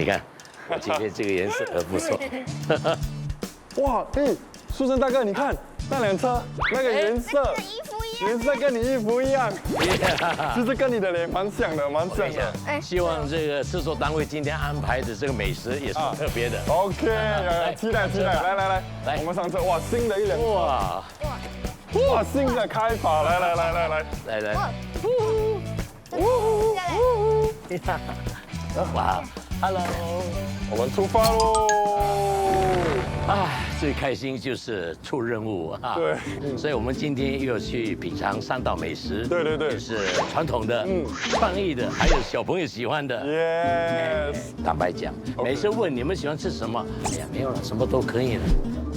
你看，我今天这个颜色不错。哇，书生大哥，你看那辆车那个颜色，衣服一样。颜色跟你衣服一样，其实跟你的脸蛮像的，蛮像的。希望这个制作单位今天安排的这个美食也是特别的。 OK， 期待，来，我们上车。哇，新的一辆车，哇，哇，新的开法，来，哇 ，Hello， 我们出发喽！哎，最开心就是出任务啊！对，所以我们今天又去品尝3道美食。对，就是传统的、创意的，还有小朋友喜欢的。 Yes，坦白讲，每次问你们喜欢吃什么，哎呀，没有了，什么都可以了。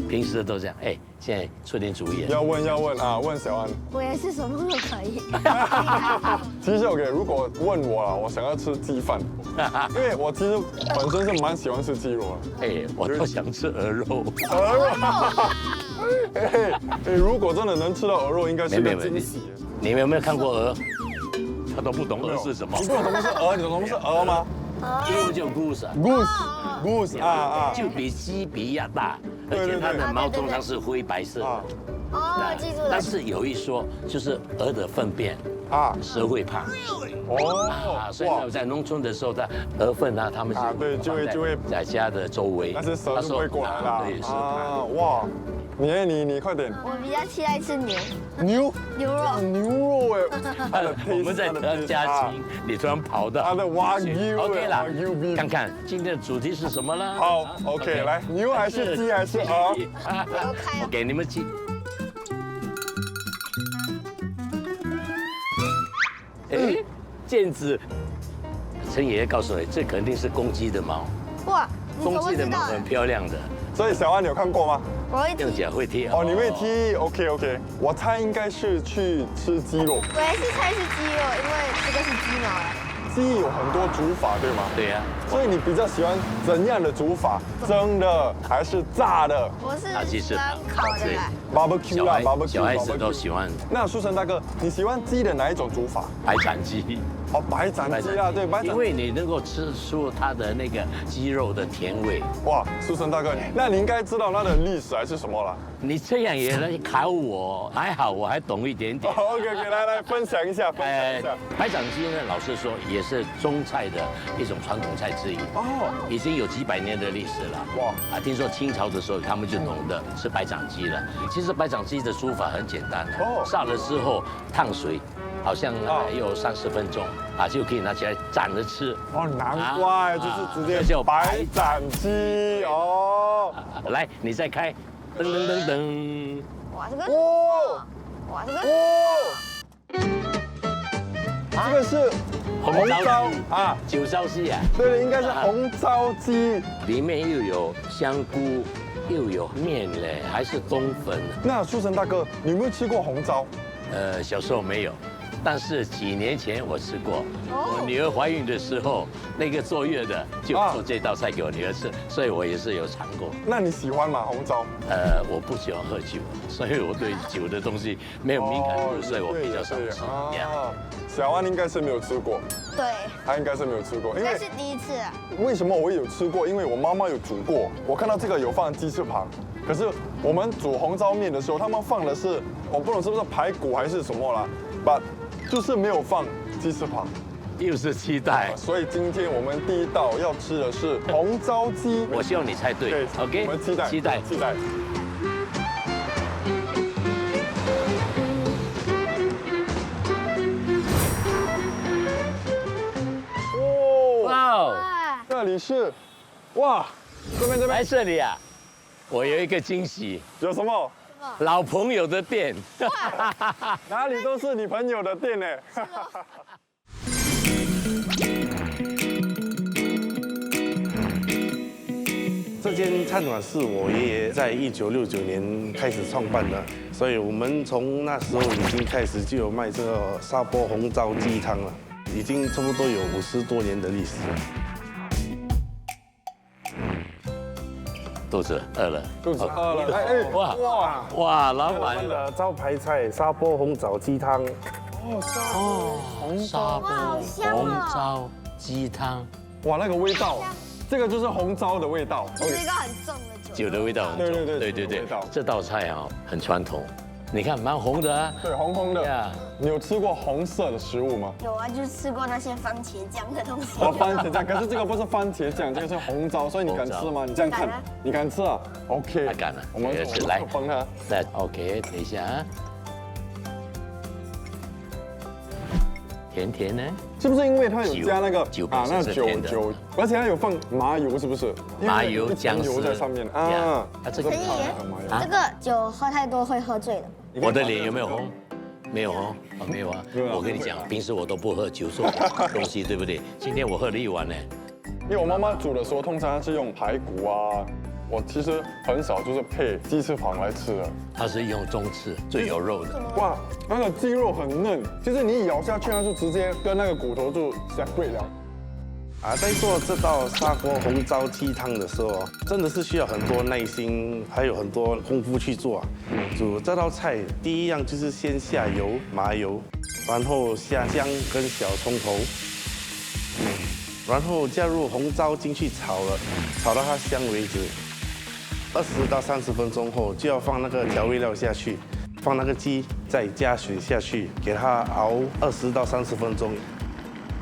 平时都这样，哎，现在出点主意。要问啊，问小安。我也是什么都可以。其实 OK， 如果问我啊，我想要吃鸡饭，因为我其实本身是蛮喜欢吃鸡肉的。哎，我都想吃鹅肉。鹅肉，如果真的能吃到鹅肉，应该是个惊喜。你们有没有看过鹅？他都不懂鹅是什么。你不懂什么是鹅？你懂什么是鹅吗？英文叫 goose。 Goose 啊，就比鸡比要大，对而且它的毛通常是灰白色的。哦，记住了。但是有一说，就是鹅的粪便啊，蛇会怕。哦，所以呢，在农村的时候，它鹅粪啊，他们对，就会在家的周围，但是蛇就不会过来了。对，是啊，哇，你快点。我比较期待吃牛牛肉。牛肉哎，我们在家庭，你突然跑到它的哇 U OK 啦， ，UB， 看看今天的主题是什么呢？好 ，OK， 来，牛还是鸡还是鹅？我给你们鸡。哎，毽子，陈爷爷告诉你，这肯定是公鸡的毛。哇，公鸡的毛很漂亮的。所以小安你有看过吗？我会用脚会踢。哦，你会踢 ，OK， 我猜应该是去吃鸡肉。我也是猜是鸡肉，因为这个是鸡毛啊。鸡有很多煮法，对吗？对呀。所以你比较喜欢怎样的煮法？蒸的还是炸的？我是喜欢烤的啦。 barbecue 啦，barbecue，小孩子都喜欢。那书成大哥，你喜欢鸡的哪一种煮法？白斩鸡。哦，白斩鸡啊，对，白斩。因为你能够吃出它的那个鸡肉的甜味。哇，书成大哥，那你应该知道它的历史还是什么了？你这样也来考我，还好我还懂一点点。OK， 来分享一下，白斩鸡呢，老实说也是中菜的一种传统菜之一。哦，已经有几百年的历史了。哇，听说清朝的时候他们就懂得吃白斩鸡了。其实白斩鸡的煮法很简单，杀了之后烫水。 好像有30分钟就可以拿起来斩着吃。哦，难怪就是直接叫白斩鸡哦。来，你再开，噔噔噔噔。哇，这个哇，这个是红糟啊，酒糟鸡啊。对，应该是红糟鸡，里面又有香菇，又有面嘞，还是冬粉。那书成大哥，你有没有吃过红糟？小时候没有。 但是几年前我吃过，我女儿怀孕的时候，那个坐月的就做这道菜给我女儿吃，所以我也是有尝过。那你喜欢吗？红糟？我不喜欢喝酒，所以我对酒的东西没有敏感度，所以我比较少吃。小安应该是没有吃过，对，他应该是没有吃过，因为是第一次。为什么我有吃过？因为我妈妈有煮过，我看到这个有放鸡翅膀，可是我们煮红糟面的时候，他们放的是我不懂是不是排骨还是什么啦，就是没有放鸡翅膀，又是期待。所以今天我们第一道要吃的是红糟鸡。我希望你猜对。OK， 我们期待。哦，哇，这里是，哇，这边。来这里啊，我有一个惊喜。有什么？ 老朋友的店，哪里都是你朋友的店呢。这间餐馆是我爷爷在1969年开始创办的，所以我们从那时候已经开始就有卖这个沙煲红糟鸡汤了，已经差不多有50多年的历史了。 肚子饿了，哇，老板的招牌菜沙煲红枣鸡汤。沙煲红糟鸡汤，哇，那个味道，这个就是红糟的味道。是一个很重的酒。酒的味道很重。对酒的味道这道菜啊很传统，你看蛮红的啊。对，红红的。呀，你有吃过红色的食物吗？有啊，就吃过那些番茄酱的东西。哦，番茄酱，可是这个不是番茄酱，这个是红糟，所以你敢吃吗？你这样看，你敢吃啊 ？OK， 他敢了，我们来帮他。来 OK， 等一下啊。甜甜呢？是不是因为它有加那个酒啊，那是甜的酒，而且它有放麻油，是不是？麻油、一层姜丝油在上面啊。啊，这个陈爷，这个酒喝太多会喝醉的。我的脸有没有红？没有哦，没有啊。我跟你讲，平时我都不喝酒做东西，对不对？今天我喝了1碗呢。因为我妈妈煮的时候，通常是用排骨啊，我其实很少就是配鸡翅膀来吃的。它是用中翅，最有肉的。哇，那个鸡肉很嫩，就是你一咬下去，它就直接跟那个骨头就separate了。在做这道砂锅红糟鸡汤的时候，真的是需要很多耐心，还有很多功夫去做啊。煮这道菜，第一样就是先下油，麻油，然后下姜跟小葱头，然后加入红糟进去炒了，炒到它香为止。20到30分钟后，就要放那个调味料下去，放那个鸡，再加水下去，给它熬20到30分钟。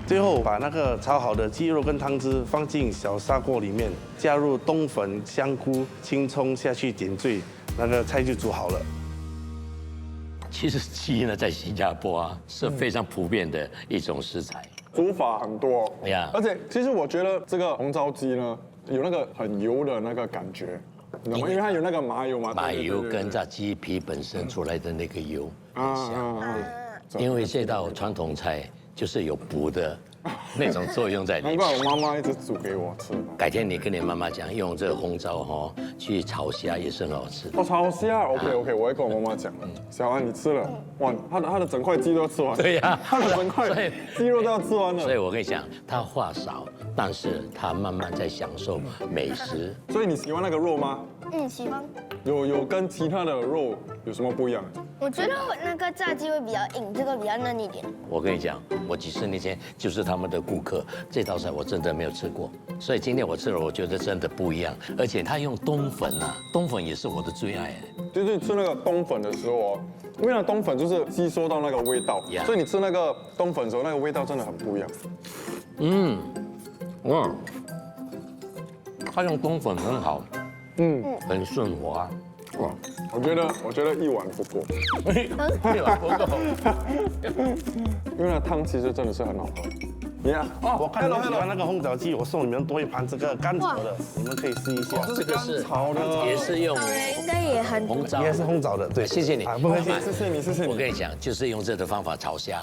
最后把那个炒好的鸡肉跟汤汁放进小砂锅里面，加入冬粉、香菇、青葱下去点缀，那个菜就煮好了。其实鸡呢，在新加坡啊是非常普遍的一种食材。煮法很多，呀而且其实我觉得这个红糟鸡呢，有那个很油的那个感觉，你懂吗？因为它有那个麻油嘛，麻油跟这鸡皮本身出来的那个油很香。因为这道传统菜就是有补的那种作用在里面。难怪我妈妈一直煮给我吃。改天你跟你妈妈讲，用这个红糟去炒虾也是很好吃的。炒虾 ，OK， 我会跟我妈妈讲。小安，你吃了，哇，他的整块鸡都要吃完。对呀，他的整块鸡肉都要吃完了。所以我跟你讲，他话少，但是他慢慢在享受美食。所以你喜欢那个肉吗？喜欢。有跟其他的肉有什么不一样？我觉得那个炸鸡会比较硬，这个比较嫩一点。我跟你讲，我几十年前就是他们的顾客，这道菜我真的没有吃过，所以今天我吃了，我觉得真的不一样。而且他用冬粉啊，冬粉也是我的最爱。就是吃那个冬粉的时候哦，因为那冬粉就是吸收到那个味道，所以你吃那个冬粉的时候，那个味道真的很不一样。他用冬粉很好，很顺滑。哇，我觉得1碗不够，1碗不够，因为那汤其实真的是很好喝。你看，我看你们喜欢那个红枣鸡，我送你们多一盘这个干炒的，你们可以试一下。这个是炒的，也是用应该也很红枣，也是红枣的，对，谢谢你，不客气，谢谢你。我跟你讲，就是用这个方法炒虾。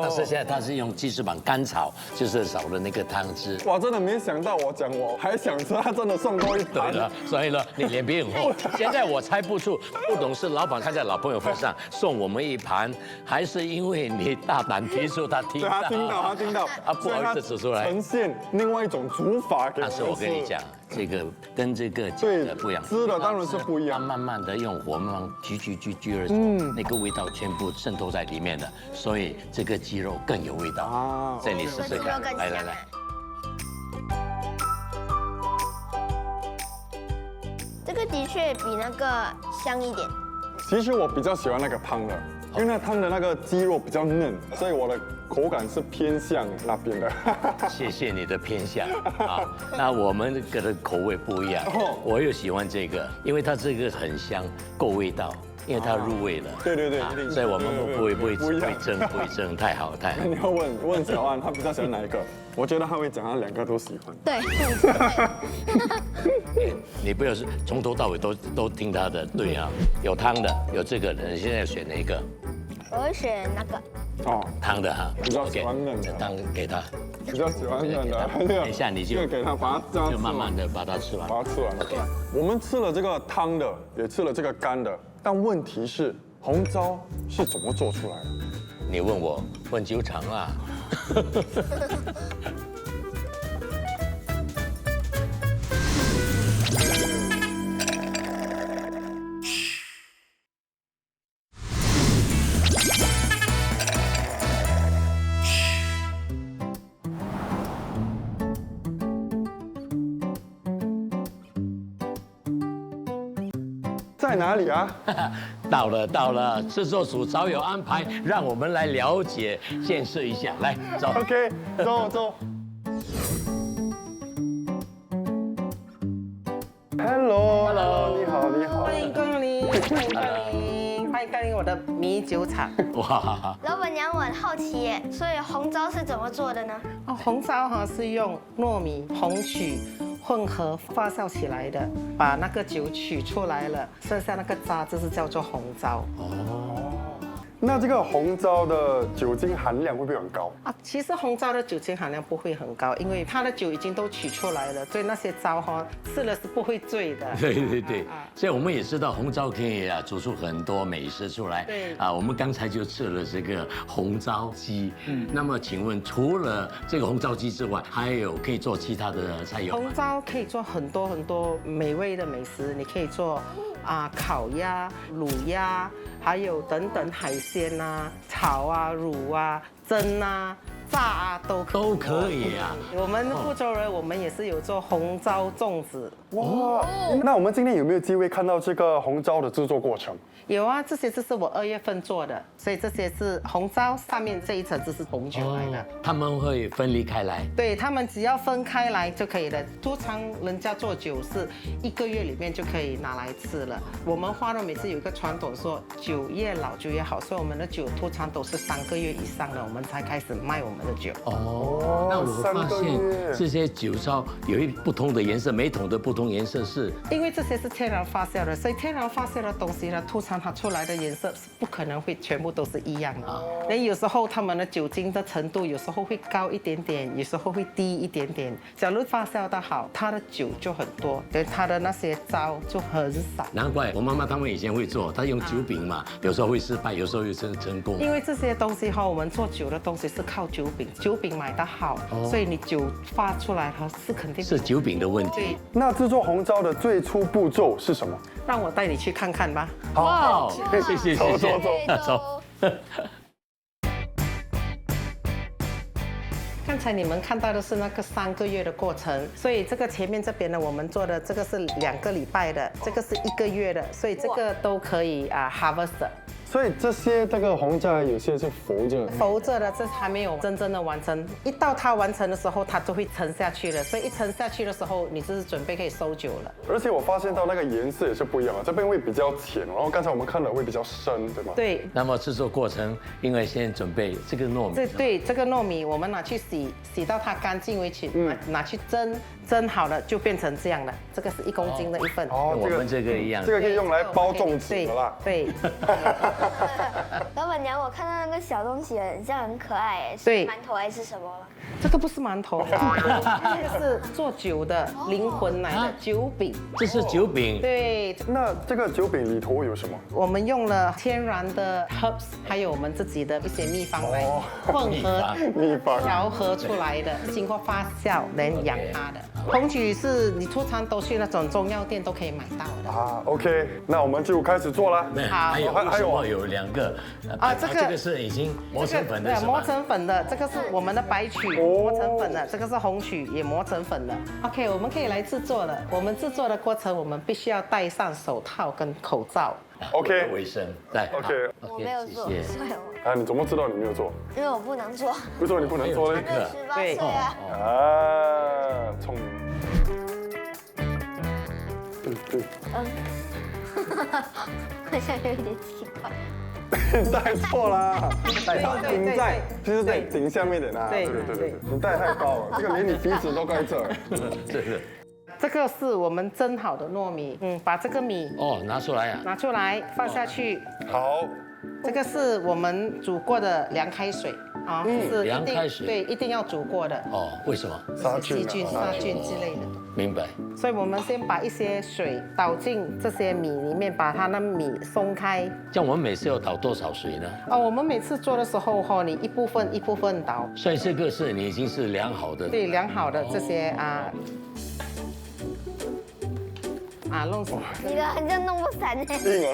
但是现在他是用鸡翅膀干炒，就是少了那个汤汁。哇，真的没想到我还想吃，他真的送多一盘。对了，所以呢，你脸皮很厚。现在我猜不出，不懂是老板看在老朋友份上送我们一盘，还是因为你大胆提出他听到。他听到啊，不好意思指出来，呈现另外一种煮法给我们吃。但是我跟你讲，这个跟这个对不一样，吃的当然是不一样。它慢慢的用火慢慢焗而那个味道全部渗透在里面的，所以这个鸡肉更有味道啊。所以你试试看，来。这个的确比那个香一点。其实我比较喜欢那个汤的，因为那汤的那个鸡肉比较嫩，所以我的口感是偏向那边的。谢谢你的偏向啊，那我们的口味不一样，我又喜欢这个，因为它这个很香，够味道。因为它入味了，对，所以我们不会争，太好。你要问小安，他比较喜欢哪一个？我觉得他会讲，他2个都喜欢。对。你不要是从头到尾都听他的，对啊，有汤的，有这个的，你现在选哪一个？我会选那个。哦，汤的哈，比较喜欢嫩的，汤给他。比较喜欢嫩的，等一下你就给他把它就慢慢的把它吃完。把它吃完。OK。我们吃了这个汤的，也吃了这个干的。但问题是，红糟是怎么做出来的？你问我，问酒厂啦。在哪里啊？到了，制作组早有安排，让我们来了解、见识一下。来，走。OK， 走。Hello， 你好。欢迎光临，欢迎光临我的米酒厂。哇，老板娘，我很好奇耶，所以红糟是怎么做的呢？哦，红糟哈是用糯米、红曲混合发酵起来的，把那个酒取出来了，剩下那个渣就是叫做红糟。那这个红糟的酒精含量会不会很高？啊，其实红糟的酒精含量不会很高，因为它的酒已经都取出来了，所以那些糟哈吃了是不会醉的。对，所以我们也知道红糟可以煮出很多美食出来。对我们刚才就吃了这个红糟鸡。那么请问，除了这个红糟鸡之外，还有可以做其他的菜肴吗？红糟可以做很多美味的美食，你可以做烤鸭、卤鸭，还有等等海鲜啊、炒啊、卤啊、蒸啊、炸啊都可以啊。我们福州人，我们也是有做红糟粽子。哇，那我们今天有没有机会看到这个红糟的制作过程？有啊，这些就是我2月份做的，所以这些是红糟，上面这一层就是红酒来的。他们会分离开来。对，他们只要分开来就可以了。通常人家做酒是1个月里面就可以拿来吃了。我们华人每次有一个传统说，酒越老就越好，所以我们的酒通常都是3个月以上的，我们才开始卖我们的酒。那我发现这些酒糟有不同的颜色，每桶的不同颜色是因为这些是天然发酵的，所以天然发酵的东西呢，通常它出来的颜色是不可能会全部都是一样的。那有时候他们的酒精的程度有时候会高一点点，有时候会低一点点。假如发酵的好，它的酒就很多，对它的那些糟就很少。难怪我妈妈他们以前会做，她用酒饼嘛，有时候会失败，有时候又成功。因为这些东西哈，我们做酒的东西是靠酒饼，酒饼买得好，所以你酒发出来它是肯定是酒饼的问题。对，那制作红糟的最初步骤是什么？让我带你去看看吧。好，谢谢。走。刚才你们看到的是那个3个月的过程，所以这个前面这边呢，我们做的这个是2个礼拜的，这个是1个月的，所以这个都可以harvest。所以这个红糟有些是浮着的，这还没有真正的完成。一到它完成的时候，它就会沉下去了。所以一沉下去的时候，你就是准备可以收酒了。而且我发现到那个颜色也是不一样的，这边会比较浅，然后刚才我们看的会比较深，对吗？对。那么制作过程，因为先准备这个糯米。这个糯米我们拿去洗到它干净为止，拿去蒸好了就变成这样了。这个是1公斤的一份。跟我们这个一样。这个可以用来包粽子的啦。对。老板娘，我看到那个小东西很像很可爱哎，对，是馒头还是什么？这个不是馒头，这个是做酒的灵魂来的酒饼。这是酒饼。对。那这个酒饼里头有什么？我们用了天然的 herbs， 还有我们自己的一些秘方来混合调和出来的，经过发酵能养它的。红曲是你通常都去那种中药店都可以买到的。OK， 那我们就开始做啦。好，还有2个这个是已经磨成粉的，磨成粉的，这个是我们的白曲磨成粉的，这个是红曲也磨成粉的。OK， 我们可以来制作了。我们制作的过程，我们必须要戴上手套跟口罩。OK， 卫生。来 ，OK， 我没有做，所以你怎么知道你没有做？因为我不能做。为什么你不能做呢？还没有18岁啊。聪明。对。好像有一点奇怪。戴错啦，顶在，就是在顶下面点啊。对，你戴太高了，这个连你鼻子都盖这儿。这个是我们蒸好的糯米，把这个米拿出来啊，拿出来放下去。好，这个是我们煮过的凉开水啊，是凉开水，对，一定要煮过的。为什么？杀菌之类的。明白。所以我们先把一些水倒进这些米里面，把它的米松开。像我们每次要倒多少水呢？我们每次做的时候你一部分倒。所以这个是你已经是量好的。对，量好的这些弄死你的好像弄不散呢。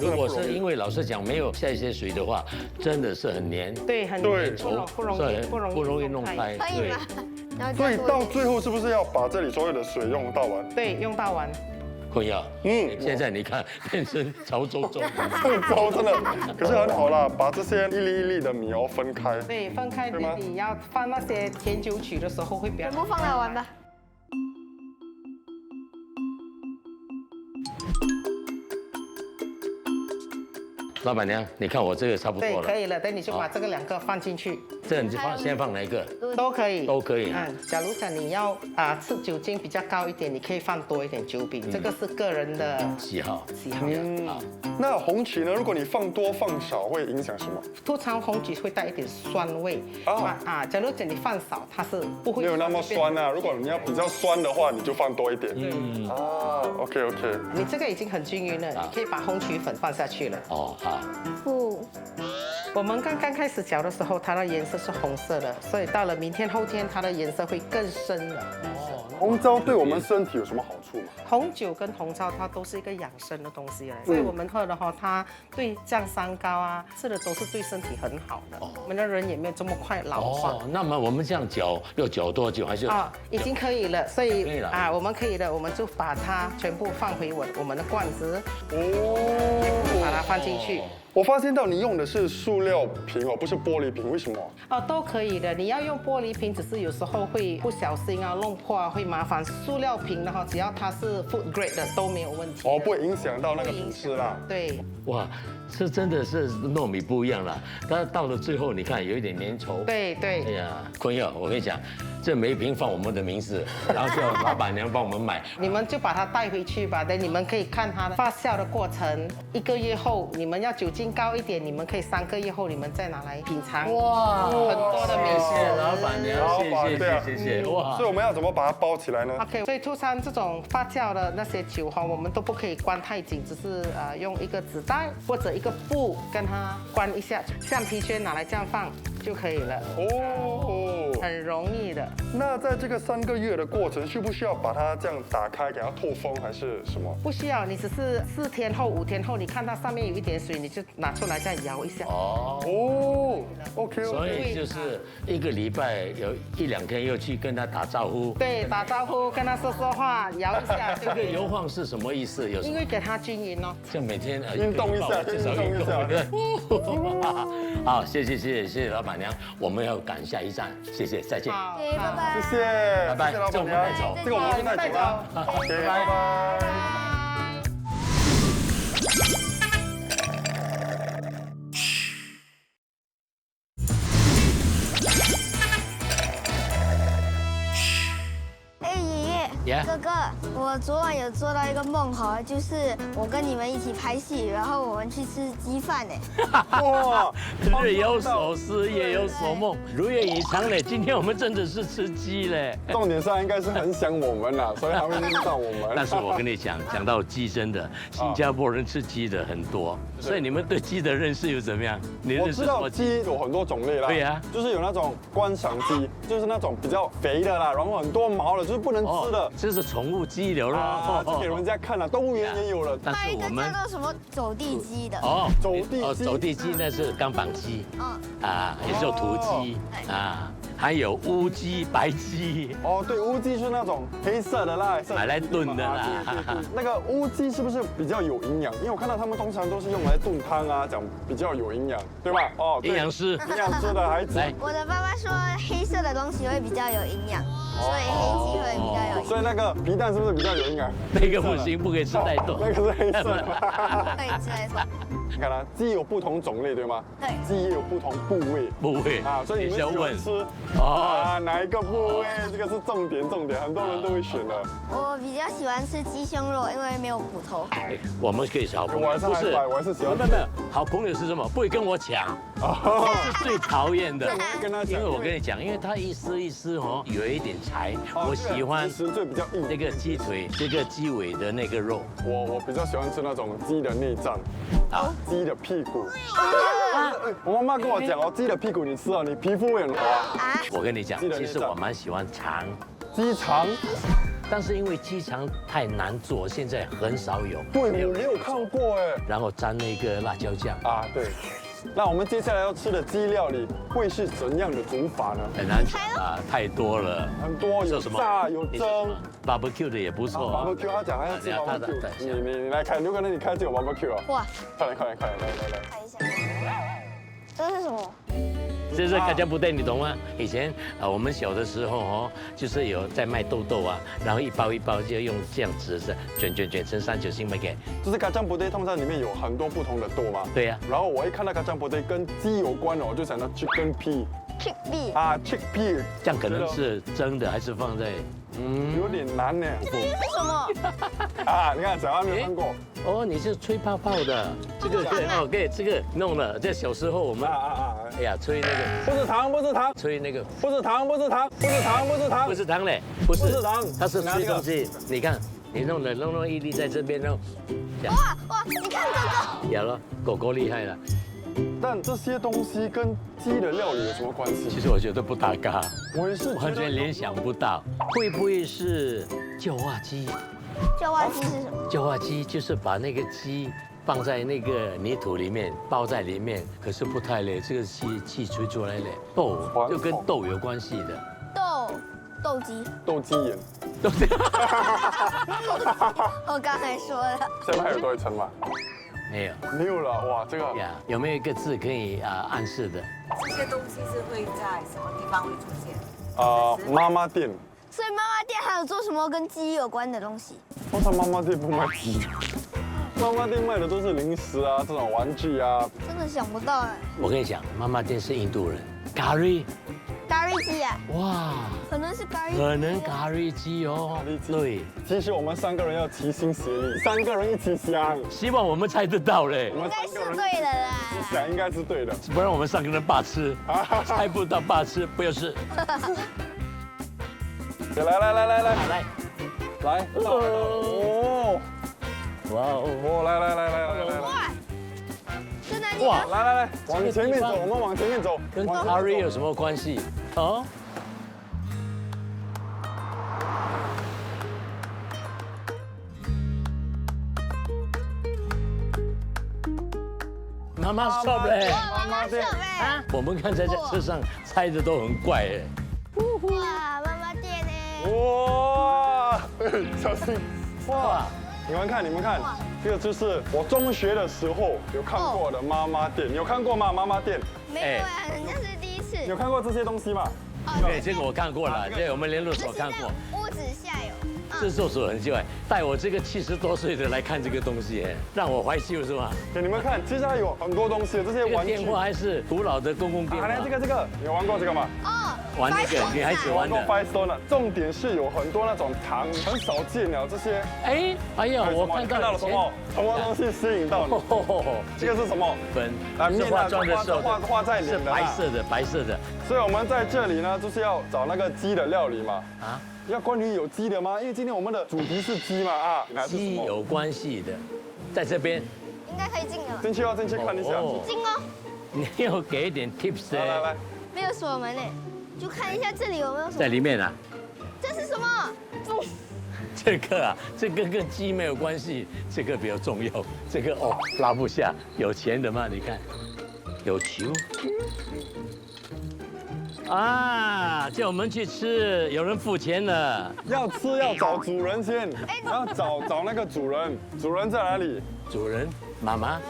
如果是因为老实讲，没有下一些水的话，真的是很黏。对，很黏，不容易弄开。可以吗？所以到最后是不是要把这里所有的水用到完？对，用到完。坤耀，现在你看变成潮州粥，粥真的，可是很好啦，把这些一粒一粒的米分开。对，分开对吗你要放那些甜酒曲的时候会比较全部放来玩吧。老板娘，你看我这个差不多对，了，可以了。等你就把这个2个放进去，这个你就先放哪一个？都可以，都可以假如讲你要吃酒精比较高一点，你可以放多一点酒饼，这个是个人的喜好。喜好。那红曲呢？如果你放多放少，会影响什么？通常红曲会带一点酸味假如讲你放少，它是不会没有那么酸啊。如果你要比较酸的话，你就放多一点。OK。你这个已经很均匀了，你可以把红曲粉放下去了。哦，好。不，我们刚刚开始搅的时候，它的颜色是红色的，所以到了明天后天，它的颜色会更深了。红糟对我们身体有什么好处吗？红酒跟红糟它都是一个养生的东西来，所以我们喝的话，它对降三高啊，吃的都是对身体很好的。我们的人也没有这么快老化。那么我们这样搅要搅多久？还是已经可以了，所以可以了我们可以了，我们就把它全部放回我们的罐子，把它放进去。我发现到你用的是塑料瓶不是玻璃瓶，为什么？都可以的。你要用玻璃瓶，只是有时候会不小心弄破会麻烦。塑料瓶的话，只要它是 food grade 的都没有问题。不会影响到那个品质啦。对。哇，这真的是糯米不一样了。但到了最后，你看有一点粘稠。对。哎呀，坤耀，我跟你讲，这每一瓶放我们的名字，然后叫老板娘帮我们买。你们就把它带回去吧，等你们可以看它的发酵的过程。1个月后，你们要酒精高一点，你们可以3个月后你们再拿来品尝。哇，很多的美食。谢谢老板娘，谢谢。哇，所以我们要怎么把它包起来呢 ？OK， 所以通常这种发酵的那些酒我们都不可以关太紧，只是用一个纸袋或者一个布跟它关一下，橡皮圈拿来这样放就可以了。很容易的。那在这个3个月的过程，需不需要把它这样打开给它透风，还是什么？不需要，你只是4天后、5天后，你看它上面有一点水，你就拿出来这样摇一下。OK。所以就是1个礼拜有1、2天又去跟他打招呼。对，打招呼，跟他说话，摇一下。这个摇晃是什么意思？因为给它均匀哦。就每天运动一下，至少运动一下。好，谢谢老板娘，我们要赶下一站，谢谢，再见。好，拜拜。谢谢，拜拜，老板娘，这个我们就带走了。OK，拜拜。哥哥，我昨晚有做到一个梦就是我跟你们一起拍戏，然后我们去吃鸡饭哇，日有所思，夜有所梦，如愿以偿嘞。今天我们真的是吃鸡嘞。重点上应该是很想我们啦，所以还会遇到我们。但是我跟你讲到鸡，真的，新加坡人吃鸡的很多，所以你们对鸡的认识又怎么样？我知道鸡有很多种类啦，对呀，就是有那种观赏鸡，就是那种比较肥的啦，然后很多毛的，就是不能吃的。这是宠物鸡了啦，就给人家看了，动物园也有了。但是我们叫做什么走地鸡的走地鸡那是钢板鸡，也是有土鸡还有乌鸡、白鸡。对，乌鸡是那种黑色的啦，买来炖的啦。那个乌鸡是不是比较有营养？因为我看到他们通常都是用来炖汤啊，讲比较有营养，对吧？营养师的孩子。我的爸爸说黑色的东西会比较有营养，所以黑鸡会比较有营养。所以那个皮蛋是不是比较有营养？那个不行，不可以吃太多。那个是黑色的。可以吃来说。你看它，鸡有不同种类，对吗？对。鸡也有不同部位。所以你们喜欢吃哪一个部位？这个是重点，很多人都会选的。我比较喜欢吃鸡胸肉，因为没有骨头。我们可以是好朋友，不是，我还是喜欢。没有，好朋友是什么？不会跟我抢，这是最讨厌的。跟他讲，因为我跟你讲，因为它一丝有一点柴，我喜欢其实最比较硬这个鸡腿，这个鸡尾的那个肉。我比较喜欢吃那种鸡的内脏，鸡的屁股。我妈妈跟我讲鸡的屁股你吃你皮肤会很滑。我跟你讲，其实我蛮喜欢肠，鸡肠。但是因为鸡肠太难做，现在很少有。对，我没有看过哎。然后沾那个辣椒酱对。那我们接下来要吃的鸡料理会是怎样的煮法呢？很难讲啊，太多了。很多有什么炸有蒸。 barbecue 的也不错。barbecue 他讲他要吃 barbecue，你来看，有可能你看这有 barbecue 啊。哇，快来，来。看一下，这是什么？这是嘎姜布袋，你懂吗？以前我们小的时候哦，就是有在卖豆豆啊，然后一包一包就用这样子是卷成3角形卖给。就是嘎姜布袋，通常里面有很多不同的豆嘛。对呀。然后我一看到嘎姜布袋跟鸡有关的，我就想到 chicken pea。chickpea 啊 ，chickpea。这样可能是蒸的还是放在？有点难呢。这个是什么？啊，你看小安没有看过。哦，你是吹泡泡的，这个对哦，对，这个弄了。这小时候我们哎呀，吹那个不是糖，吹那个不是糖嘞，不是糖，它是吹东西。你看，你弄一粒在这边，然后哇，你看这个，有了，狗狗厉害了。但这些东西跟鸡的料理有什么关系？其实我觉得不搭嘎，我也是完全联想不到，会不会是叫化鸡？叫化鸡是什么？叫化鸡就是把那个鸡放在那个泥土里面，包在里面，可是不太嘞，这个气吹出来嘞，豆就跟豆有关系的。斗鸡眼。我刚才说了。下面还有多一层吗？没有了，哇，这个呀，有没有一个字可以暗示的？这些东西是会在什么地方会出现？妈妈店。所以妈妈店还有做什么跟鸡有关的东西？通常妈妈店不卖鸡，妈妈店卖的都是零食啊，这种玩具啊。真的想不到哎。我跟你讲，妈妈店是印度人，咖喱鸡啊。哇，可能是咖喱鸡哦。对，其实我们3个人要齐心协力，3个人一起想。希望我们猜得到嘞。应该是对的啦。想应该是对的，不然我们3个人霸吃，猜不到霸吃，不要吃。来，哦，哇哦，来，哇，在哪里？哇，来，往前面走，我们往前面走。跟咖喱有什么关系？哦。妈妈 stop 嘞！妈妈 stop 哎！我们刚才在车上猜的都很怪哎。哇，妈妈店呢？哇，小心！哇，你们看，这个就是我中学的时候有看过的妈妈店，有看过吗？妈妈店？没有啊，人家是第一次。有看过这些东西吗？对，这个我看过了，对，我们联络所看过。屋子下有。这做手很奇怪，带我这个70多岁的来看这个东西，让我怀旧是吗？给你们看，其实还有很多东西，这些玩具。电话还是古老的公共电话。这个，有玩过这个吗？玩那个女孩子玩的。玩过 Firestone，重点是有很多那种糖，很少见了这些。哎呀，我看到了什么东西吸引到你？这个是什么？粉是化妆的时候画在脸的。是白色的。所以我们在这里呢，就是要找那个鸡的料理嘛。要关于有鸡的吗？因为今天我们的主题是鸡嘛鸡有关系的，在这边。应该可以进了。进去看一下。进哦。你要给一点 tips 来。没有锁门呢，就看一下这里有没有。在里面啊。这是什么？这个啊，这个跟鸡没有关系，这个比较重要。这个拉不下，有钱的嘛，你看，有球。叫我们去吃，有人付钱了。要吃要找主人先，要找那个主人，主人在哪里？主人，妈妈，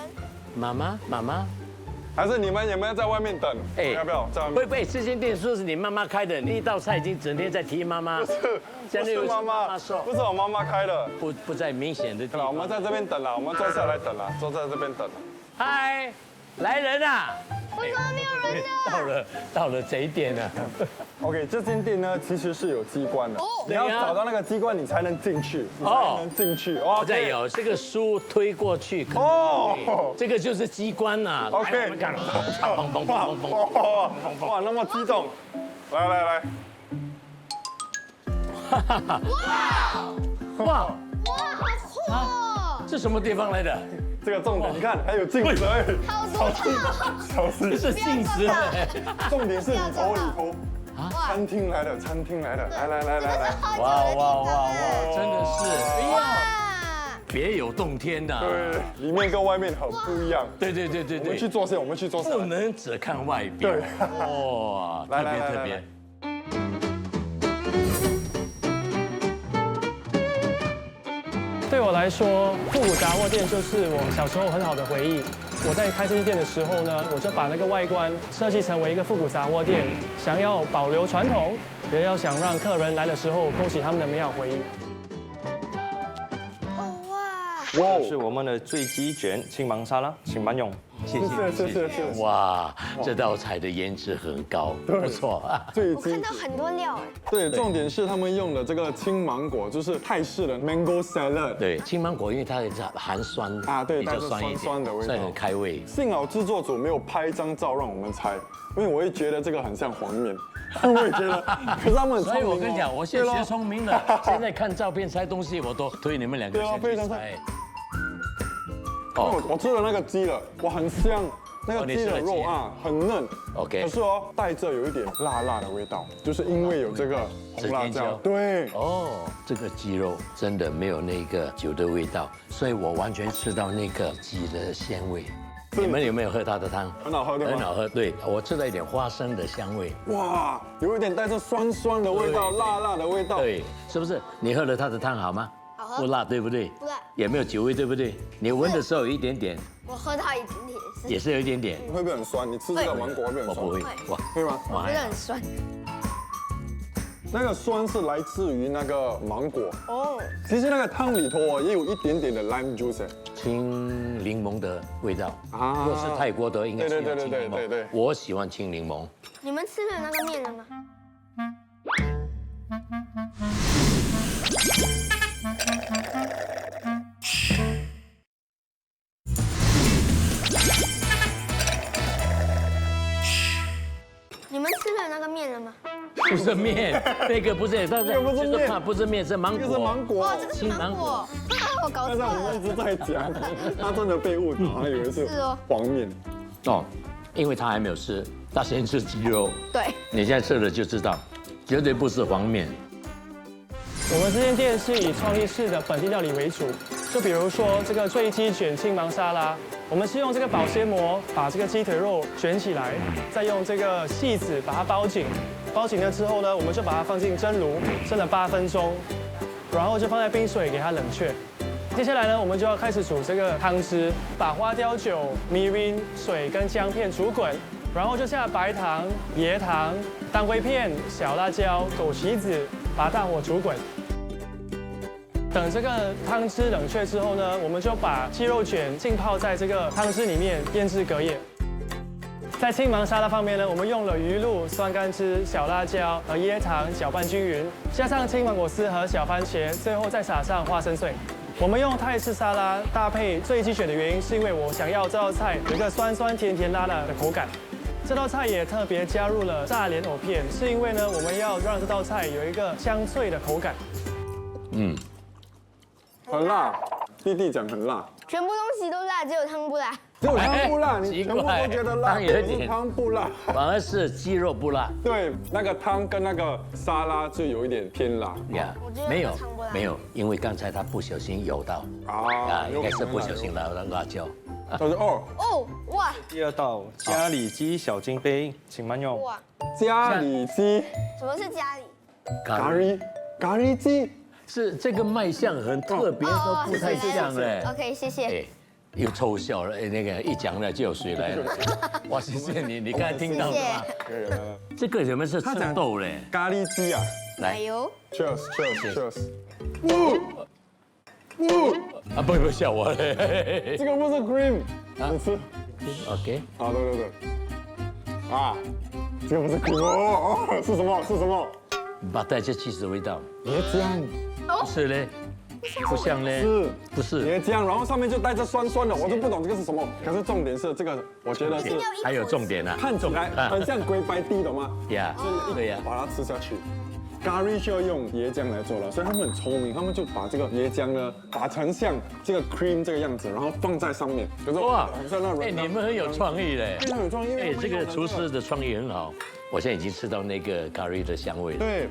还是你们有没有在外面等？要不要在外面？不，这间店说是你妈妈开的，你一道菜已经整天在提妈妈。不是妈妈，不是我妈妈开的，不在明显的地方。我们在这边等了，我们坐下来等了，坐在这边等。嗨，来人啊！为什么没有人呢？到了贼店了。OK， 这间店呢其实是有机关的，你要找到那个机关，你才能进去。哦，再有这个书推过去。这个就是机关呐。OK， 哇，那么激动，来。哇，好酷哦！这什么地方来的？这个重点，你看还有镜子，好多小事，是镜子。重点是里头，餐厅来的，来，哇，真的是，哎呀，别有洞天的。对，里面跟外面很不一样。对，我们去坐下，我们去坐下。不能只看外表。对，哇，来特别。对我来说，复古杂货店就是我小时候很好的回忆。我在开这间店的时候呢，我就把那个外观设计成为一个复古杂货店，想要保留传统，也要想让客人来的时候勾起他们的美好回忆。哇！是我们的醉鸡卷青芒沙拉，请慢用。谢谢。哇，这道菜的颜值很高，不错啊。我看到很多料哎。对，重点是他们用的这个青芒果，就是泰式的 mango salad。对，青芒果因为它含酸啊，对，比较酸一点，酸的味道，所以很开胃。幸好制作组没有拍一张照让我们猜，因为我会觉得这个很像黄面，我也觉得。可是他们很聪明。所以我跟你讲，我现在学聪明了，现在看照片猜东西，我都推你们两个先去猜。我吃了那个鸡了，哇，很香，那个鸡的肉啊很嫩。OK。可是哦，带着有一点辣辣的味道，就是因为有这个红辣椒。对。哦，这个鸡肉真的没有那个酒的味道，所以我完全吃到那个鸡的鲜味。你们有没有喝它的汤？很好喝，对吗？很好喝，对，我吃到一点花生的香味。哇，有一点带着酸酸的味道，辣辣的味道。对，是不是？你喝了它的汤好吗？好喝。不辣，对不对？不辣。也没有酒味，对不对？你闻的时候有一点点。我喝到一点点。也是有一点点。会不会很酸？你吃这个芒果会不会很酸？我不会，哇，会吗？我觉得很酸。那个酸是来自于那个芒果哦。其实那个汤里头哦也有一点点的 lime juice， 青柠檬的味道啊。如果是泰国的，应该是有青柠檬。对，我喜欢青柠檬。你们吃了那个面了吗？你们吃了那个面了吗？不是面，那个不是，但是不是面，不是面，是芒果。这个是芒果。哦，这个是芒果。我搞错了。但是我们一直在讲，他真的被误导，他以为是黄面。哦，因为他还没有吃，他先吃鸡肉。对。你现在吃了就知道，绝对不是黄面。我们这间店是以创意式的本地料理为主，就比如说这个醉鸡卷青芒沙拉，我们是用这个保鲜膜把这个鸡腿肉卷起来，再用这个细子把它包紧，包紧了之后呢，我们就把它放进蒸炉，蒸了8分钟，然后就放在冰水给它冷却。接下来呢，我们就要开始煮这个汤汁，把花雕酒、米淋、水跟姜片煮滚，然后就下白糖、椰糖、当归片、小辣椒、枸杞子，把大火煮滚。等这个汤汁冷却之后呢，我们就把鸡肉卷浸泡在这个汤汁里面腌制隔夜。在青芒沙拉方面呢，我们用了鱼露、酸甘汁、小辣椒和椰糖搅拌均匀，加上青芒果丝和小番茄，最后再撒上花生碎。我们用泰式沙拉搭配醉鸡卷的原因，是因为我想要这道菜有一个酸酸甜甜辣辣的口感。这道菜也特别加入了炸莲藕片，是因为呢，我们要让这道菜有一个香脆的口感。很辣，弟弟讲很辣，全部东西都辣，只有汤不辣。只有汤不辣，你全部都觉得辣，可是汤不辣，反而是鸡肉不辣。对，那个汤跟那个沙拉就有一点偏辣。呀，没有，因为刚才他不小心有到应该是不小心的辣椒。他说哇！第2道咖喱鸡小金杯，请慢用。哇！咖喱鸡，什么是咖喱？咖喱鸡是这个卖相很特别，都不太像嘞。OK， 谢谢。又偷笑了，那个一讲了就有水来了。哇，谢谢你，你刚才听到的吗？这个什么是赤豆嘞？咖喱鸡啊，奶油。Cheers。不笑我嘞。这个不是 cream， 你吃。OK。好，对。这个不是 cream， 是什么？把带着起司的味道。椰浆。不是嘞。不像嘞，不是椰浆，然后上面就带着酸酸的，我就不懂这个是什么。可是重点是这个，我觉得是还有重点呢，看起来很像龟白蒂，懂吗？呀，对呀，把它吃下去。咖喱就要用椰浆来做了，所以他们很聪明，他们就把这个椰浆呢打成像这个 cream 这个样子，然后放在上面。哇，你们很有创意嘞，非常有创意。这个厨师的创意很好。我现在已经吃到那个咖喱的香味了。对，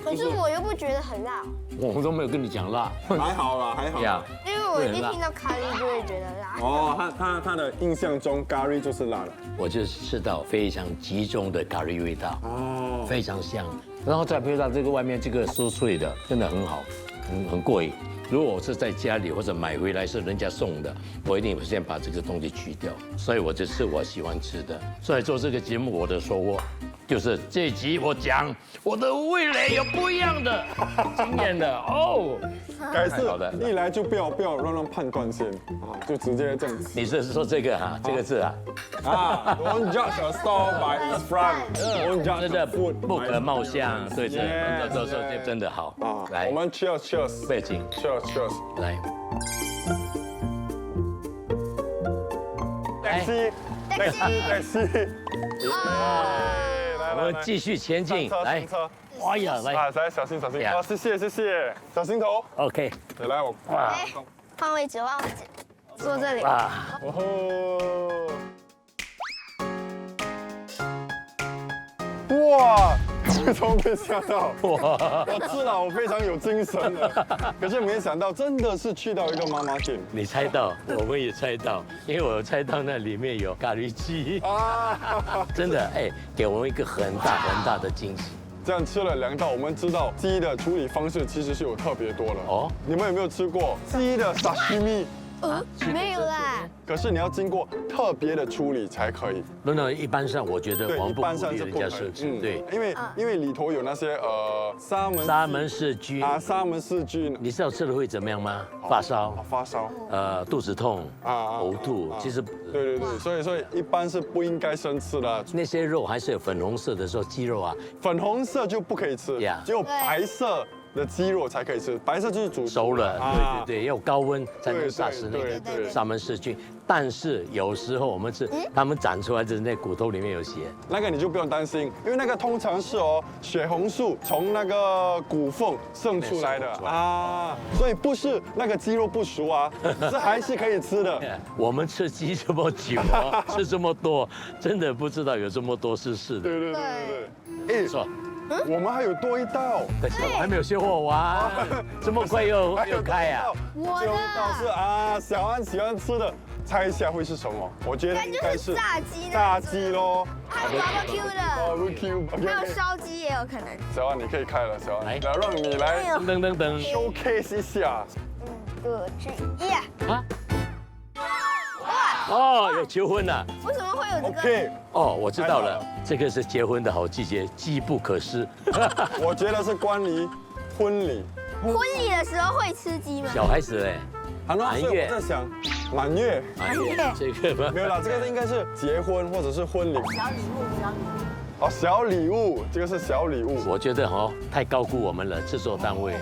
可是我又不觉得很辣，我们都没有跟你讲辣。还好啦，还好。呀，因为我一听到咖喱就会觉得辣。哦，他的印象中咖喱就是辣的。我就吃到非常集中的咖喱味道，哦，非常香，然后再配上这个外面这个酥脆的，真的很好，很过瘾。如果我是在家里或者买回来是人家送的，我一定会先把这个东西去掉。所以我就吃我喜欢吃的。所以做这个节目，我的收获就是这一集我讲我的味蕾有不一样的经验的哦。改次太好了一来就不要乱判断先啊，就直接这样子。你是说这个哈，这个字啊，啊，Don't judge a store by its front，Don't judge 真的 a food 不可貌相，对，这 Yes 这真的好啊。来我，们 cheers 背景 cheers，来， taxi，我们继续前进，来上，车，哎呀，来啊，来小心小心，呀好，谢谢，小心头， ，OK，来我，哎，换位置，坐这里。哇，哦，哇，这都被吓到，哇，我吃了，我非常有精神了，可是没想到真的是去到一个妈妈店你猜到，我们也猜到，因为我有猜到那里面有咖喱鸡，啊。真的，哎，给我们一个很大的惊喜。这样吃了2道，我们知道鸡的处理方式其实是有特别多的哦哦。你们有没有吃过鸡的沙西米？没有啦。可是你要经过特别的处理才可以。那一般上我觉得对，我们不一般鼓励人家上是不可以。生吃，对，因为里头有那些沙门氏菌，沙门氏菌你知道吃了会怎么样吗？发烧，发烧。肚子痛，呕吐，其实对，所以一般是不应该生吃的。那些肉还是有粉红色的时候，鸡肉啊，粉红色就不可以吃呀，只有白色的鸡肉才可以吃。白色就是煮熟了，啊对，要高温才能杀死那对个沙门氏菌。但是有时候我们吃，它们长出来的那骨头里面有血，那个你就不用担心，因为那个通常是血红素从那个骨缝渗出来的啊，所以不是那个鸡肉不熟啊，这还是可以吃的。我们吃鸡这么久啊，吃这么多，真的不知道有这么多是的。对。哎，说，我们还有多一道，可是我还没有学火完，这么快又开啊？我这道是的小安喜欢吃的，猜一下会是什么？我觉得应该是炸鸡呢，炸鸡喽。还有 barbecue 的， barbecue，还有烧鸡也有可能。小安你可以开了，小安，来来让你来噔， showcase 一下。 2、1，啊！哦，有求婚了。为什么会有这个？ OK，哦，我知道了，这个是结婚的好季节，机不可失。我觉得是关于婚礼。婚礼的时候会吃鸡吗？小孩子哎，好了，所以我在想，满月这个没有啦，这个应该是结婚或者是婚礼。小礼物，哦，小礼物，这个是小礼物，我觉得太高估我们了，制作单位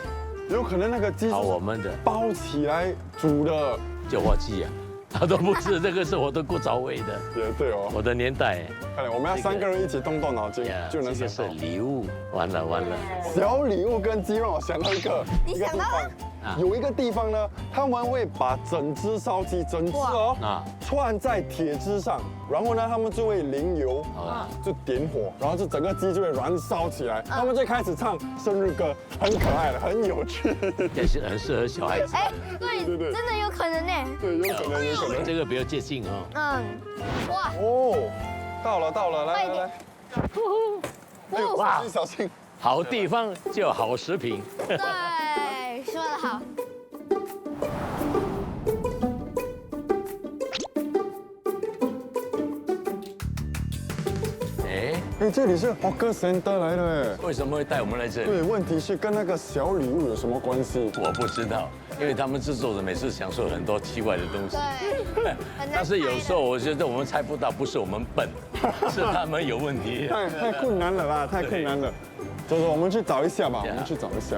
有可能那个鸡好我是们的包起来煮的，就火鸡啊，他都不是，这个是我的顾早伟的，也对哦。我的年代。看来我们要3个人一起动脑筋，就能这个是想到。礼物，完了。小礼物跟鸡让我想到一个你想到了有一个地方呢，他们会把整只烧鸡整只啊串在铁枝上，然后呢，他们就会淋油就点火，然后就整个鸡就会燃烧起来，他们就开始唱生日歌，很可爱的，很有趣。也是很适合小孩子。哎，对，对真的有可能呢。对，有可能。这个不要接近哦。哇，哦，到了，来。哎呦，哇小心。好地方就有好食品。对，说得好。哎，这里是 Hawker Center 来的。为什么会带我们来这里？对，问题是跟那个小礼物有什么关系？我不知道，因为他们制作者每次想说很多奇怪的东西。对，但是有时候我觉得我们猜不到，不是我们笨，是他们有问题。太困难了啦，太困难了。走，我们去找一下吧，我们去找一下。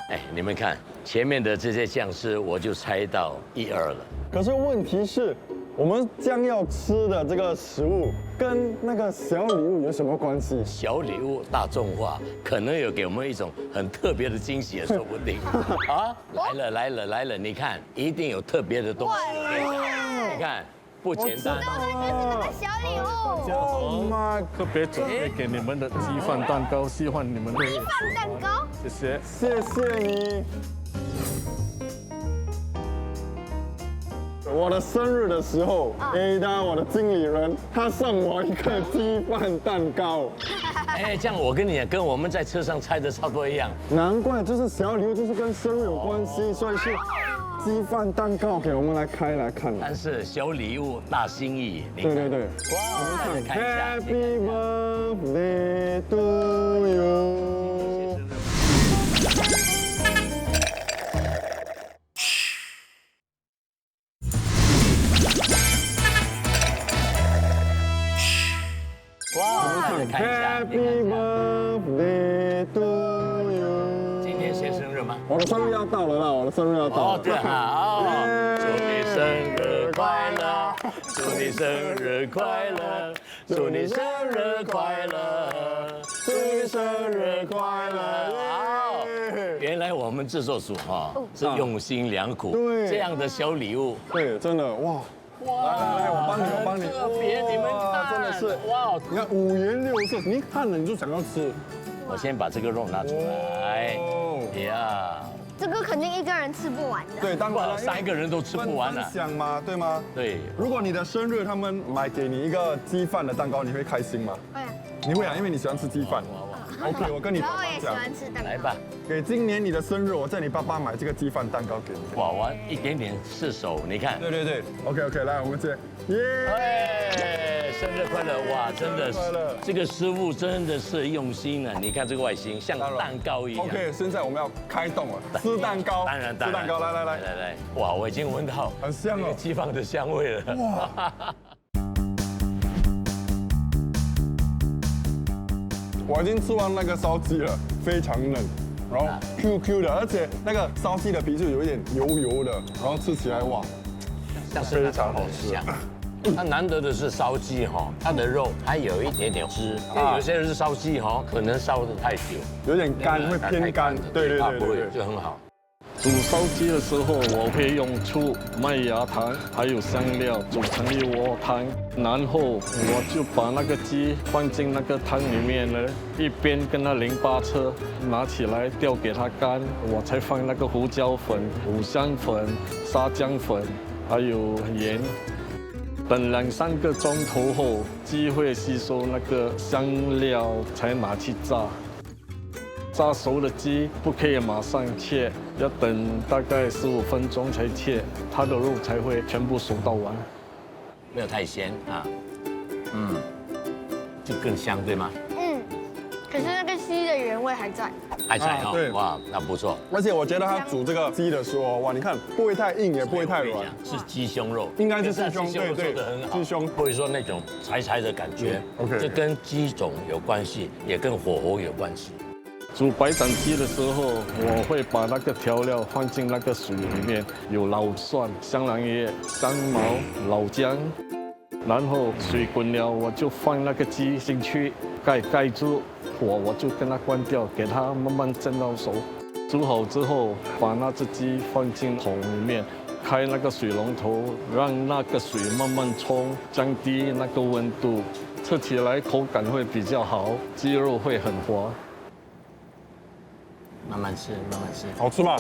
哎，你们看前面的这些酱汁，我就猜到1、2了。可是问题是，我们将要吃的这个食物跟那个小礼物有什么关系？小礼物大众化，可能有给我们一种很特别的惊喜，也说不定。啊，来了！你看，一定有特别的东西。你看，不简单。那个小礼物， Oh my， 特别准备给你们的鸡饭蛋糕，希望你们会鸡饭蛋糕。谢谢。谢谢你。我的生日的时候，Ada 我的经理人，他送我一个鸡饭蛋糕。哎，这样我跟你跟我们在车上猜的差不多一样。难怪就是小礼物，就是跟生日有关系，所以是鸡饭蛋糕。给我们来开来看。但是小礼物大心意，对对对，哇，我们看一下。 Happy birthday to you。 哇，看一下。 Happy birthday to you。 今天谁生日吗？我的生日要到了啦！我的生日要到了。哦，对哈，祝你生日快乐，祝你生日快乐，祝你生日快乐，祝你生日快乐。好，原来我们制作组哈是用心良苦，对这样的小礼物，对，真的哇！来，我帮你，我帮你。特别，你们看，真的是哇！你看五颜六色，你看了你就想要吃。我先把这个肉拿出来，呀，这个肯定一个人吃不完的。对，当然了， 3个人都吃不完了分。享嘛，对吗？对，如果你的生日他们买给你一个鸡饭的蛋糕，你会开心吗？会。你会啊，因为你喜欢吃鸡饭。OK， 我跟你然爸爸讲后我也喜欢，吃蛋糕。来吧，给今年你的生日，我叫你爸爸买这个鸡饭蛋糕给你。娃娃一点点试手，你看。对对对，OK， 来，我们接，耶！哎，生日快乐！哇，真的是生日快乐这个师傅真的是用心啊！你看这个外形像蛋糕一样。 OK， 现在我们要开动了，吃蛋糕。当然，吃蛋糕，来，哇，我已经闻到很香哦，鸡饭的香味了。哇！我已经吃完那个烧鸡了，非常嫩，然后 QQ 的，而且那个烧鸡的皮就有一点油油的，然后吃起来哇，非常好吃。它难得的是烧鸡哈，它的肉还有一点点汁，因为有些人是烧鸡哈，可能烧得太久，有点干，会偏干。对，它不会，就很好。 煮烧鸡的时候，我会用醋、麦芽糖还有香料煮成一锅汤，然后我就把那个鸡放进那个汤里面呢，一边跟它淋巴车，拿起来吊给它干，我才放那个胡椒粉、五香粉、沙姜粉，还有盐。等2、3个钟头后，鸡会吸收那个香料，才拿去炸。 炸熟的鸡不可以马上切，要等大概15分钟才切，它的肉才会全部熟到完。没有太咸啊，就更香，对吗？可是那个鸡的原味还在。还在哈，对哇，那不错。而且我觉得它煮这个鸡的时候，哇，你看不会太硬，也不会太软，是鸡胸肉，应该是鸡胸，肉对做得很好，鸡胸不会说那种柴柴的感觉。OK，这跟鸡种有关系，也跟火候有关系。 煮白斩鸡的时候，我会把那个调料放进那个水里面，有老蒜、香兰叶、香茅、老姜，然后水滚了，我就放那个鸡进去，盖住火，我就跟它关掉，给它慢慢蒸到熟。煮好之后，把那只鸡放进桶里面，开那个水龙头，让那个水慢慢冲，降低那个温度，吃起来口感会比较好，鸡肉会很滑。 慢慢吃，慢慢吃。好吃吗？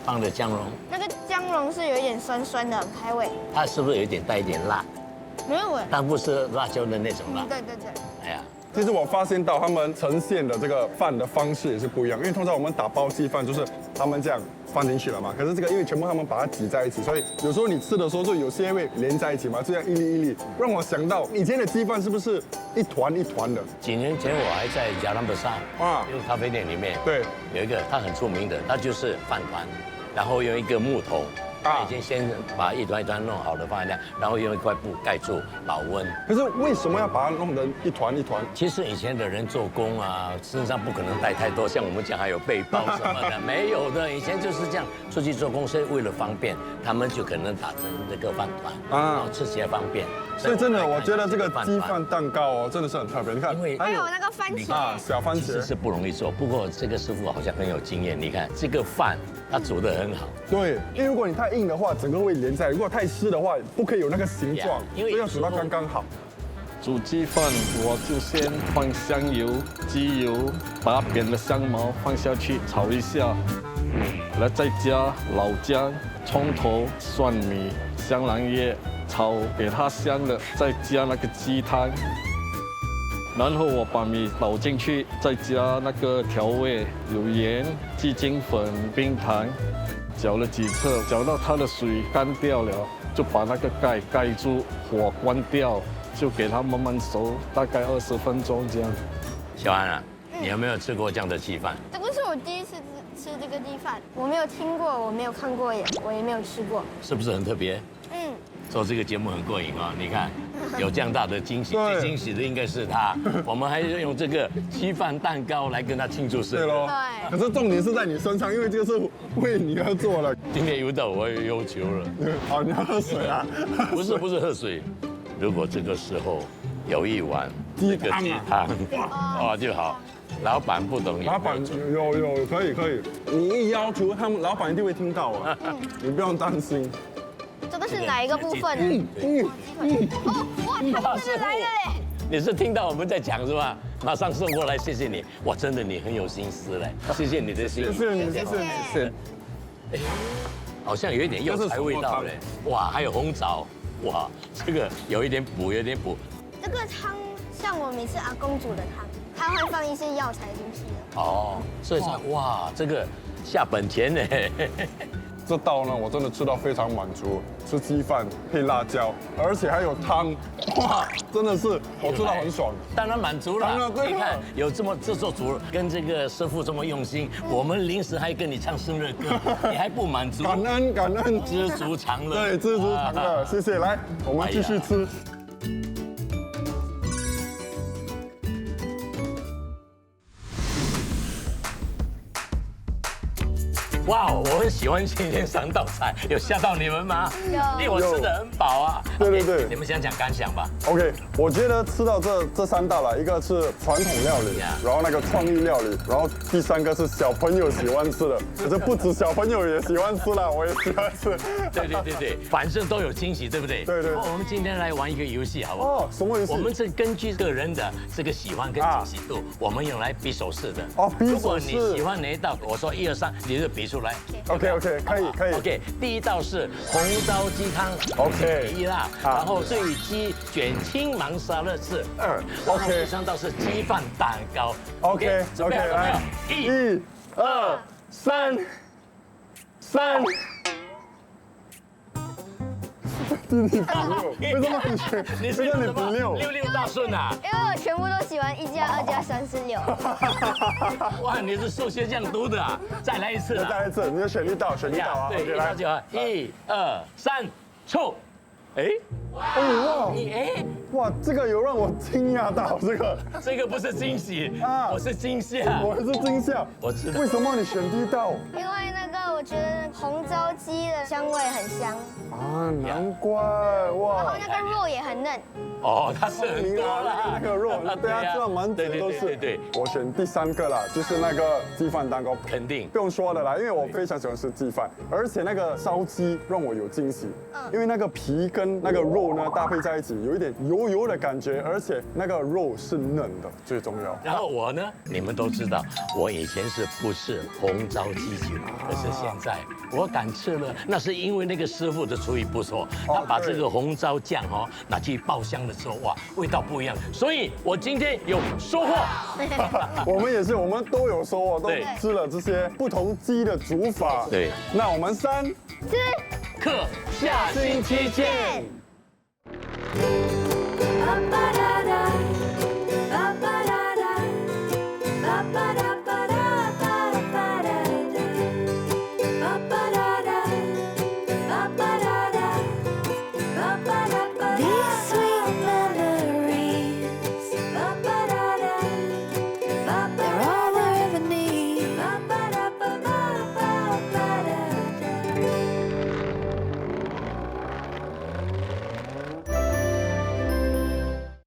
放的姜蓉，那个姜蓉是有一点酸酸的，很开胃。它是不是有一点带一点辣？没有味。但不是辣椒的那种辣。对。哎呀，其实我发现到他们呈现的这个饭的方式也是不一样，因为通常我们打包鸡饭就是他们这样放进去了嘛，可是这个因为全部他们把它挤在一起，所以有时候你吃的时候就有些会连在一起嘛，这样一粒一粒，让我想到以前的鸡饭是不是一团一团的？几年前我还在亚兰布萨一个咖啡店里面，对，有一个它很出名的，它就是饭团，然后用一个木头。 已经先把一团一团弄好了放在那，然后用一块布盖住保温。可是为什么要把它弄成一团一团？其实以前的人做工啊，身上不可能带太多，像我们讲还有背包什么的，没有的。以前就是这样出去做工，是为了方便，他们就可能打成这个饭团，然后吃起来方便。所以真的，我觉得这个鸡饭蛋糕哦，真的是很特别。你看，因为还有那个番茄，小番茄其实是不容易做，不过这个师傅好像很有经验。你看这个饭，他煮得很好。对，因为如果你太硬的话，整个会连在；如果太湿的话，不可以有那个形状，因为所以要煮到刚刚好。煮鸡饭，我就先放香油、鸡油，把扁的香茅放下去炒一下，然后再加老姜、葱头、蒜米、香兰叶，炒给它香了，再加那个鸡汤，然后我把米倒进去，再加那个调味，有盐、鸡精粉、冰糖，搅了几次，搅到它的水干掉了，就把那个盖盖住，火关掉。就给它慢慢熟，大概20分钟这样。小安啊，你有没有吃过这样的鸡饭？这不是我第一次吃这个鸡饭，我没有听过，我没有看过，我也没有吃过。是不是很特别？嗯，做这个节目很过瘾啊！你看，有这样大的惊喜，最惊喜的应该是他。我们还用这个鸡饭蛋糕来跟他庆祝生日。对喽。对。可是重点是在你身上，因为这个是为你而做的。今天有到我有要求了。好，你要喝水啊？不是喝水。如果这个时候有一碗鸡汤哦就好。老板不懂，老板有可以，你一要求他们，老板一定会听到啊，你不用担心。这个是哪一个部分呢？哦，哇，他真的来了嘞！你是听到我们在讲是吧？马上送过来，谢谢你。哇，真的你很有心思嘞，谢谢你的心。谢谢你。哎，好像有一点药材味道嘞。哇，还有红枣。哇，这个有一点补。这个汤像我每次阿公煮的汤，他会放一些药材进去的。哦，所以说哇，这个下本钱呢。这道呢，我真的吃到非常满足，吃鸡饭配辣椒，而且还有汤，哇，真的是我吃到很爽。当然满足了，对，你看有这么制作组跟这个师傅这么用心，我们临时还跟你唱生日歌，你还不满足？感恩，知足常乐。对，知足常乐，谢谢。来，我们继续吃。哇，我很喜欢今天3道菜，有吓到你们吗？有，因为我吃得很饱啊。对，你们讲感想吧。OK， 我觉得吃到这3道了，一个是传统料理，然后那个创意料理，然后第3个是小朋友喜欢吃的，可是不止小朋友也喜欢吃了，我也喜欢吃。对，反正都有惊喜，对不对？对。我们今天来玩一个游戏，好不好？哦，什么游戏？我们是根据个人的这个喜欢跟惊喜度，我们用来比手势的。哦，比手势。如果你喜欢哪一道，我说1、2、3，你就比出来。OK，可以。OK， 第一道是红糟鸡汤 ，OK， 1啦，然后醉鸡卷青芒沙乐是2， OK， 第3道是鸡饭蛋糕 ，OK， 准备好了没有？1、2、3。你比6，为什么你选？你比6大顺啊？因为我全部都喜欢1加2加3是6。哇，你是数学这样读的啊？再来一次，你就选一道啊。对，一道就好。1、2、3，出。哎，哇，这个有让我惊讶到，这个不是惊喜啊，我是惊吓，我知道。为什么你选第一道？因为那个我觉得红糟鸡的香味很香啊，难怪哇。然后那个肉也很嫩。哦，它是很多啦，那个肉，对啊，这样满嘴都是。对，我选第3个啦，就是那个鸡饭蛋糕，肯定不用说的啦，因为我非常喜欢吃鸡饭，而且那个烧鸡让我有惊喜，因为那个皮跟那个肉呢搭配在一起，有一点油的感觉，而且那个肉是嫩的，最重要。然后我呢，你们都知道，我以前是不吃红糟鸡酒，可是现在我敢吃了，那是因为那个师傅的厨艺不错，他把这个红糟酱拿去爆香的时候，哇，味道不一样，所以我今天有收获。我们也是，我们都有收获，都吃了这些不同鸡的煮法。对，那我们3、4、课下星期见。